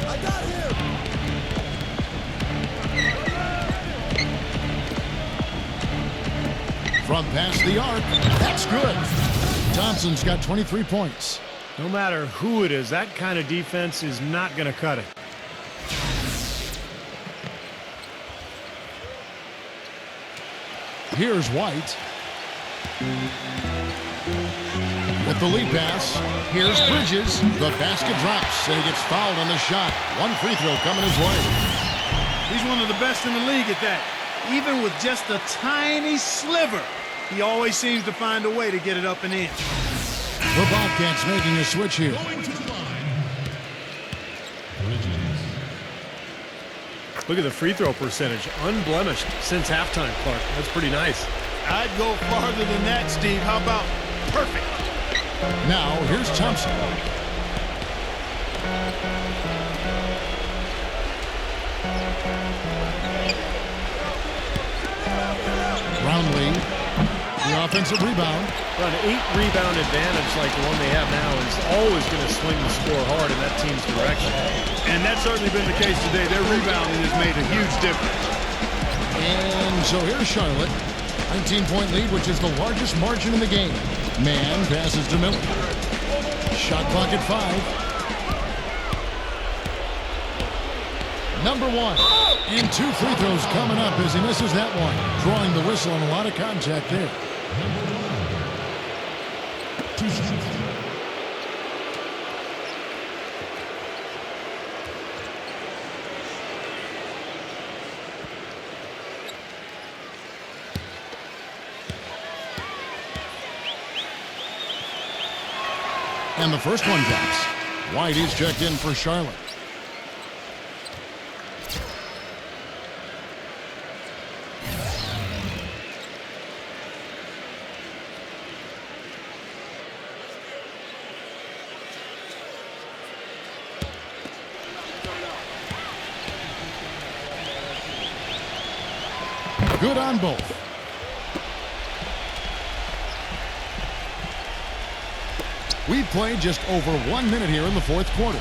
I got him. From past the arc, that's good. Thompson's got 23 points. No matter who it is, that kind of defense is not going to cut it. Here's White. With the lead pass, here's Bridges. The basket drops, and he gets fouled on the shot. One free throw coming his way. He's one of the best in the league at that. Even with just a tiny sliver, he always seems to find a way to get it up and in. The Bobcats making a switch here. Look at the free throw percentage. Unblemished since halftime, Clark. That's pretty nice. I'd go farther than that, Steve. How about perfect? Now, here's Thompson. Brownlee, the offensive rebound. An 8-rebound advantage like the one they have now is always going to swing the score hard in that team's direction. And that's certainly been the case today. Their rebounding has made a huge difference. And so here's Charlotte. 19-point lead, which is the largest margin in the game. Man passes to Miller. Shot clock at 5. Number 1. And 2 free throws coming up as he misses that one. Drawing the whistle and a lot of contact there. And the first one drops. White is checked in for Charlotte. Good on both. We've played just over 1 minute here in the fourth quarter.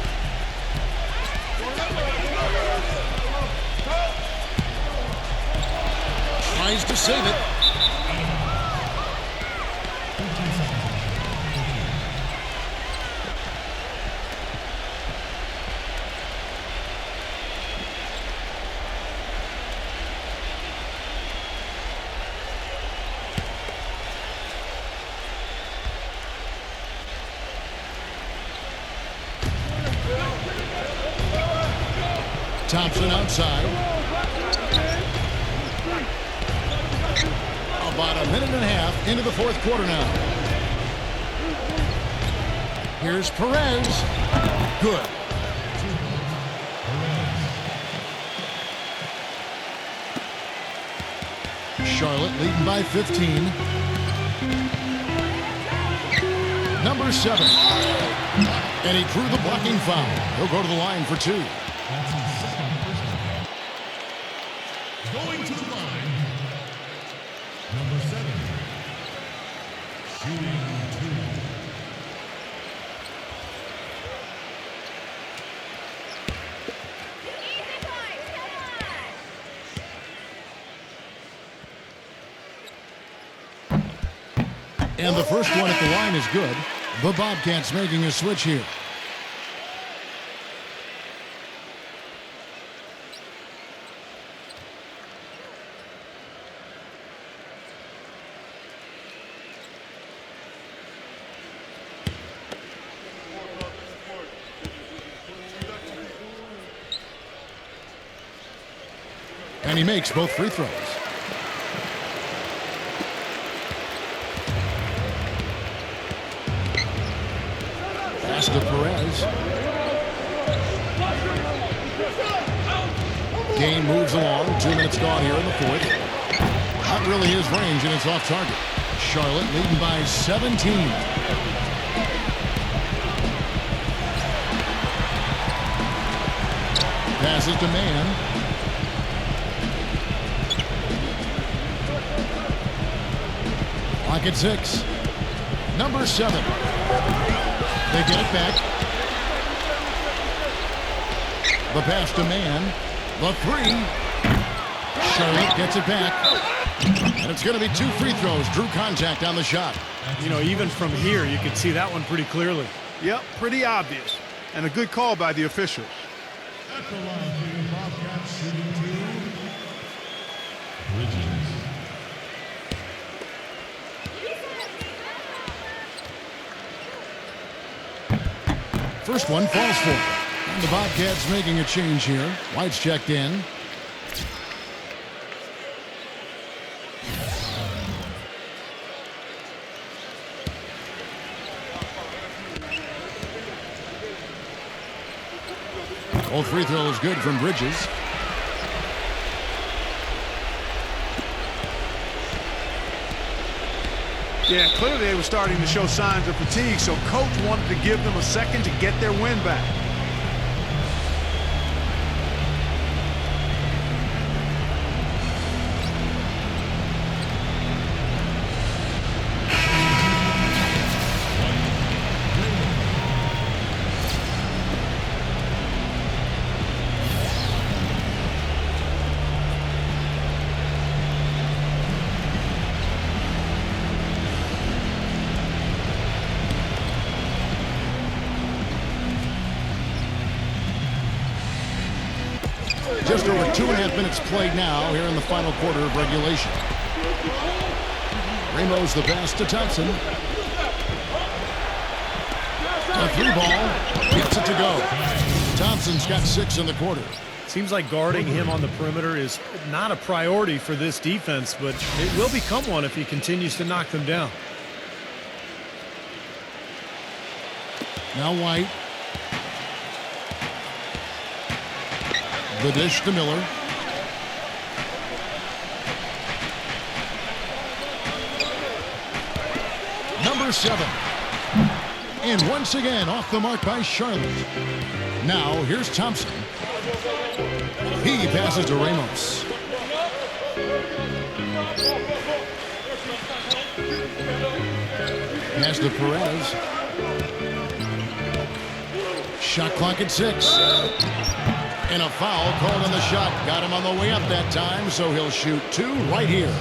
Tries to save it. Thompson outside. About a minute and a half into the fourth quarter now. Here's Perez. Good. Charlotte leading by 15. Number 7. And he drew the blocking foul. He'll go to the line for 2. Going to the line, number 7, shooting 2. And the first one at the line is good. The Bobcats making a switch here. And he makes both free throws. Pass to Perez. Game moves along. 2 minutes gone here in the fourth. Not really his range, and it's off target. Charlotte leading by 17. Passes to Man. Clock at 6. Number 7. They get it back. The pass to Man. The 3. Charlotte gets it back. And it's going to be 2 free throws. Drew contact on the shot. You know, even from here, you can see that one pretty clearly. Yep, pretty obvious. And a good call by the officials. At the line for the Bobcats, shooting 2, Bridges. First one falls for it. And the Bobcats making a change here. White's checked in. Both free throws good from Bridges. Yeah, clearly they were starting to show signs of fatigue, so coach wanted to give them a second to get their win back. Just over 2.5 minutes played now here in the final quarter of regulation. Ramos the pass to Thompson. A three ball. Gets it to go. Thompson's got 6 in the quarter. Seems like guarding him on the perimeter is not a priority for this defense, but it will become one if he continues to knock them down. Now White. The dish to Miller. Number 7. And once again off the mark by Charlotte. Now here's Thompson. He passes to Ramos. Pass to Perez. Shot clock at 6. And a foul called on the shot. Got him on the way up that time, so he'll shoot 2 right here.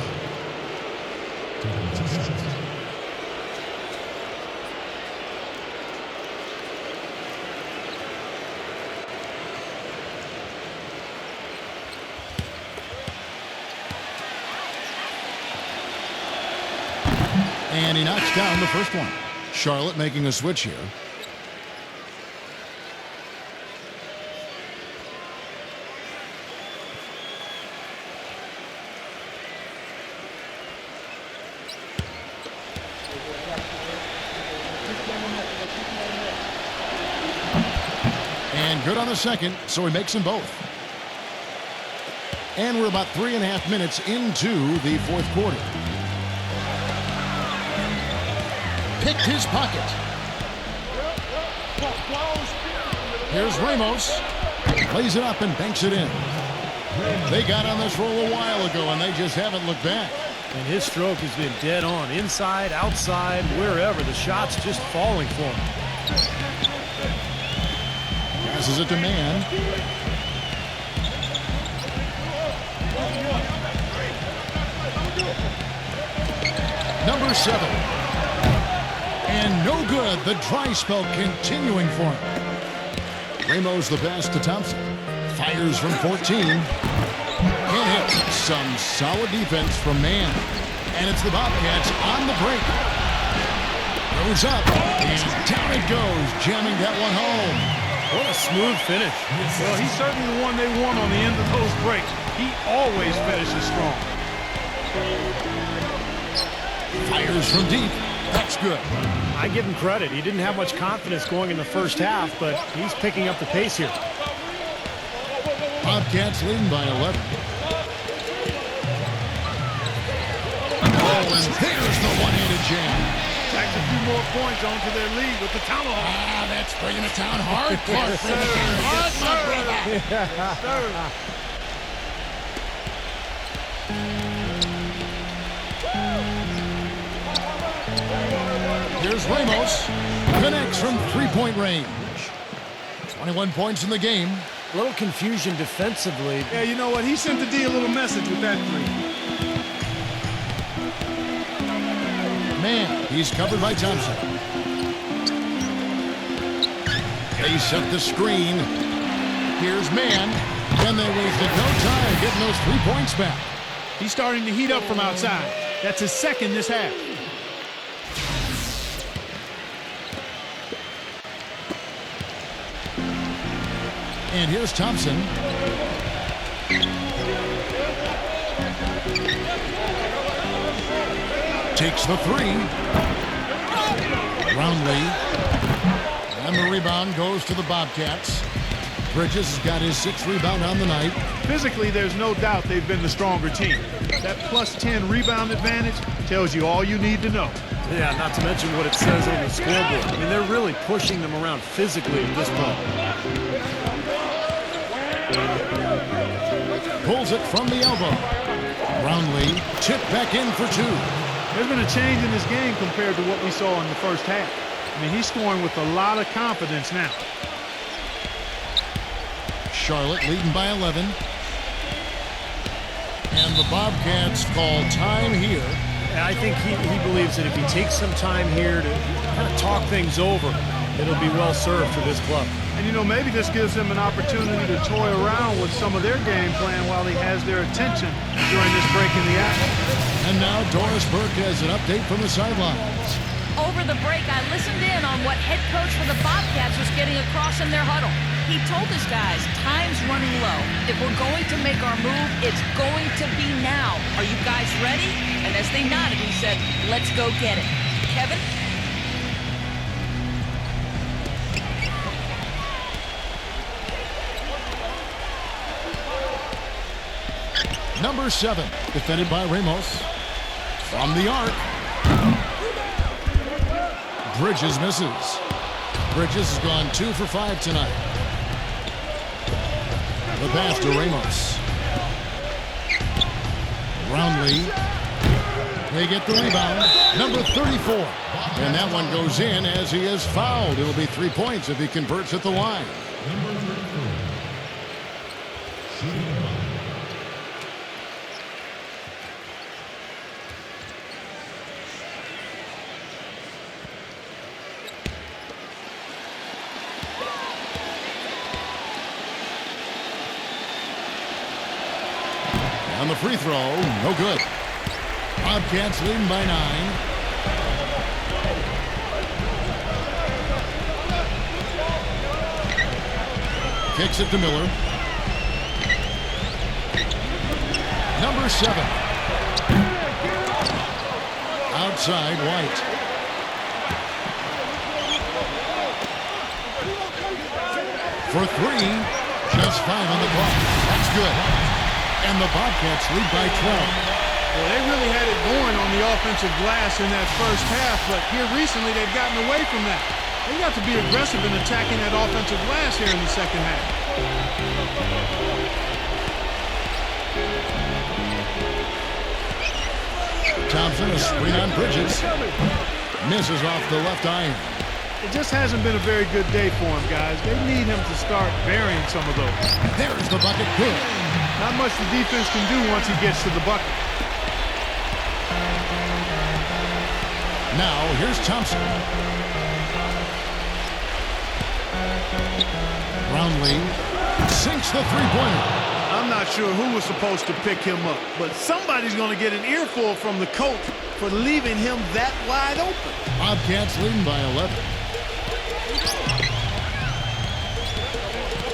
And he knocks down the first one. Charlotte making a switch here. And good on the second, so he makes them both. And we're about 3.5 minutes into the fourth quarter. Picked his pocket. Here's Ramos. Plays it up and banks it in. They got on this roll a while ago, and they just haven't looked back. And his stroke has been dead on. Inside, outside, wherever. The shot's just falling for him. Passes it to Man. Number 7. And no good. The dry spell continuing for him. Ramos the pass to Thompson. Fires from 14. Can't hit. Some solid defense from Man. And it's the Bobcats on the break. Goes up. And down it goes. Jamming that one home. What a smooth finish. Well, he's certainly the one they want on the end of those breaks. He always finishes strong. Fires from deep. That's good. I give him credit. He didn't have much confidence going in the first half, but he's picking up the pace here. Bobcats leading by 11. Oh, and there's the one-handed jam. Tacks a few more points onto their lead with the tomahawk. Ah, that's bringing it down hard. Clark, here's Ramos. Connects from three-point range. 21 points in the game. A little confusion defensively. Yeah, you know what? He sent the D a little message with that three. Man, he's covered by Thompson. They set the screen. Here's Man. Then they wasted no time getting those 3 points back. He's starting to heat up from outside. That's his second this half. And here's Thompson. Takes the three. Roundley. And the rebound goes to the Bobcats. Bridges has got his 6th rebound on the night. Physically, there's no doubt they've been the stronger team. That plus 10 rebound advantage tells you all you need to know. Yeah, not to mention what it says on the scoreboard. I mean, they're really pushing them around physically at this point. Pulls it from the elbow. Brownlee chipped back in for 2. There's been a change in this game compared to what we saw in the first half. I mean, he's scoring with a lot of confidence now. Charlotte leading by 11. And the Bobcats call time here. And I think he believes that if he takes some time here to kind of talk things over, it'll be well served for this club. And, you know, maybe this gives him an opportunity to toy around with some of their game plan while he has their attention during this break in the action. And now Doris Burke has an update from the sidelines. Over the break, I listened in on what head coach for the Bobcats was getting across in their huddle. He told his guys, time's running low. If we're going to make our move, it's going to be now. Are you guys ready? And as they nodded, he said, let's go get it. Kevin? Number 7, defended by Ramos. From the arc. Bridges misses. Bridges has gone 2 for 5 tonight. The pass to Ramos. Brownlee. They get the rebound. Number 34. And that one goes in as he is fouled. It'll be 3 points if he converts at the line. Number 34. Shooting foul. On the free throw, no good. Bobcats leading by 9. Kicks it to Miller. Number 7. Outside, White. For 3, just 5 on the clock. That's good. And the Bobcats lead by 12. Well, they really had it going on the offensive glass in that first half, but here recently they've gotten away from that. They got to be aggressive in attacking that offensive glass here in the second half. Thompson, a screen on Bridges. Misses off the left iron. It just hasn't been a very good day for him, guys. They need him to start varying some of those. There's the bucket. Good. Not much the defense can do once he gets to the bucket. Now, here's Thompson. Brownlee sinks the three-pointer. I'm not sure who was supposed to pick him up, but somebody's going to get an earful from the coach for leaving him that wide open. Bobcats leading by 11.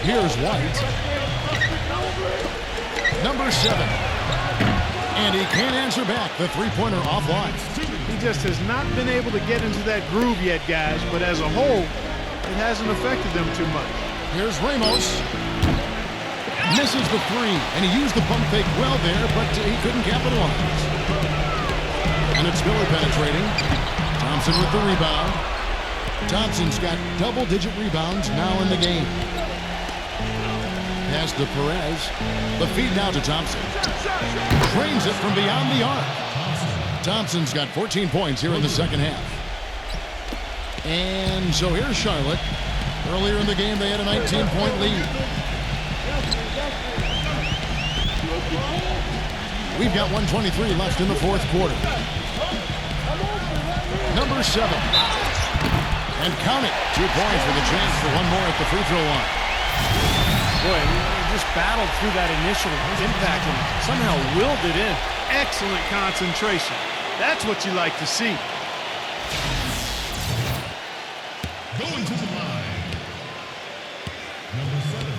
Here's White. Number 7. And he can't answer back. The three-pointer offline. He just has not been able to get into that groove yet, guys, but as a whole, it hasn't affected them too much. Here's Ramos. Misses the 3, and he used the pump fake well there, but he couldn't capitalize. And it's Miller penetrating. Thompson with the rebound. Thompson's got double-digit rebounds now in the game. Pass to Perez. The feed now to Thompson. Drains it from beyond the arc. Thompson's got 14 points here in the second half. And so here's Charlotte. Earlier in the game, they had a 19-point lead. We've got 1:23 left in the fourth quarter. Number 7. And count it. 2 points with a chance for one more at the free throw line. Boy, he just battled through that initial impact and somehow willed it in. Excellent concentration. That's what you like to see. Going to the line. Number 7.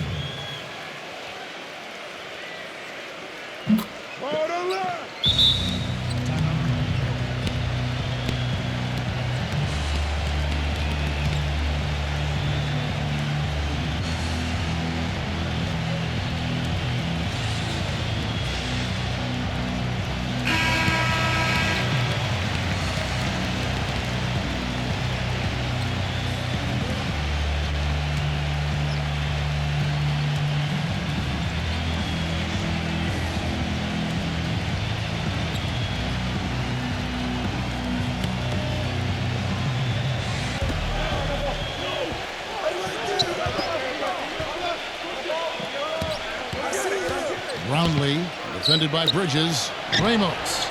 Brownlee, defended by Bridges. Ramos.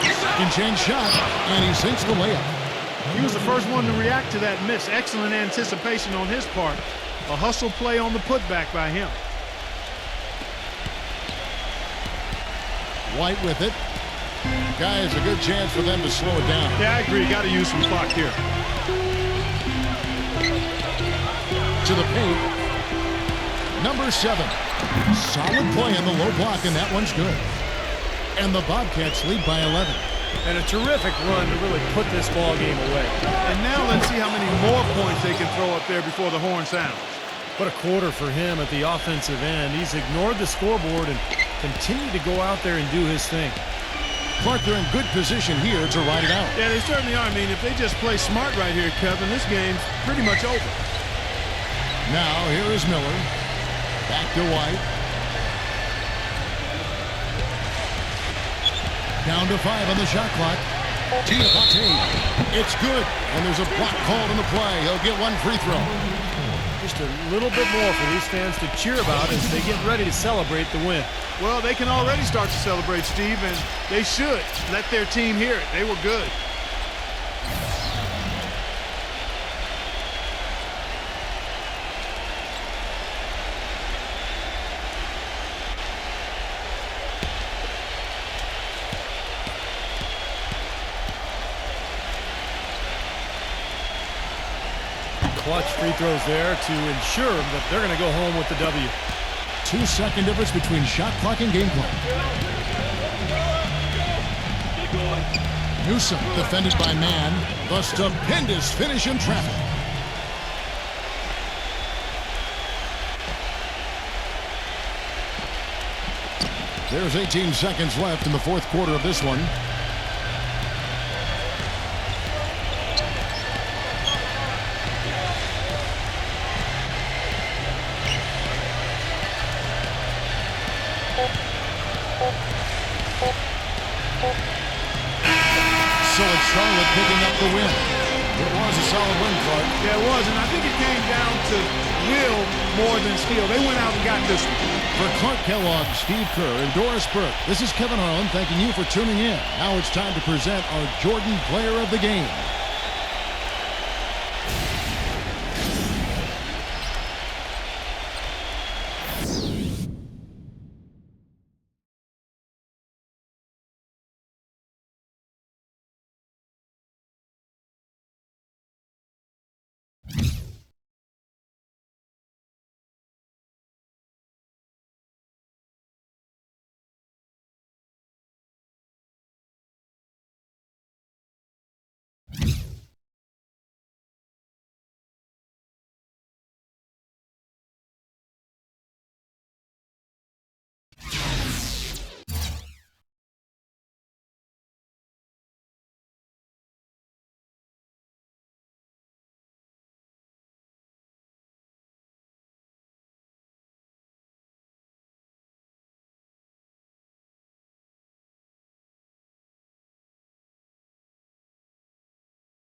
Second chance shot, and he sinks the layup. He was the first one to react to that miss. Excellent anticipation on his part. A hustle play on the putback by him. White with it. Guys, a good chance for them to slow it down. Yeah, I agree. Got to use some clock here. To the paint. Number 7. Solid play in the low block, and that one's good. And the Bobcats lead by 11. And a terrific run to really put this ball game away. And now let's see how many more points they can throw up there before the horn sounds. What a quarter for him at the offensive end. He's ignored the scoreboard and continued to go out there and do his thing. Clark, they're in good position here to ride it out. Yeah, they certainly are. I mean, if they just play smart right here, Kevin, this game's pretty much over. Now, here is Miller. Back to White. Down to 5 on the shot clock. It's good. And there's a block called in the play. He'll get one free throw. Just a little bit more for these fans to cheer about as they get ready to celebrate the win. Well, they can already start to celebrate, Steve, and they should let their team hear it. They were good. Clutch free throws there to ensure that they're going to go home with the W. 2-second difference between shot clock and game clock. Newsom defended by Mann. The stupendous finish in traffic. There's 18 seconds left in the fourth quarter of this one. So it's Charlotte picking up the win. It was a solid win, Clark. Yeah, it was, and I think it came down to will more than skill. They went out and got this one. For Clark Kellogg, Steve Kerr, and Doris Burke, this is Kevin Harlan thanking you for tuning in. Now it's time to present our Jordan Player of the Game.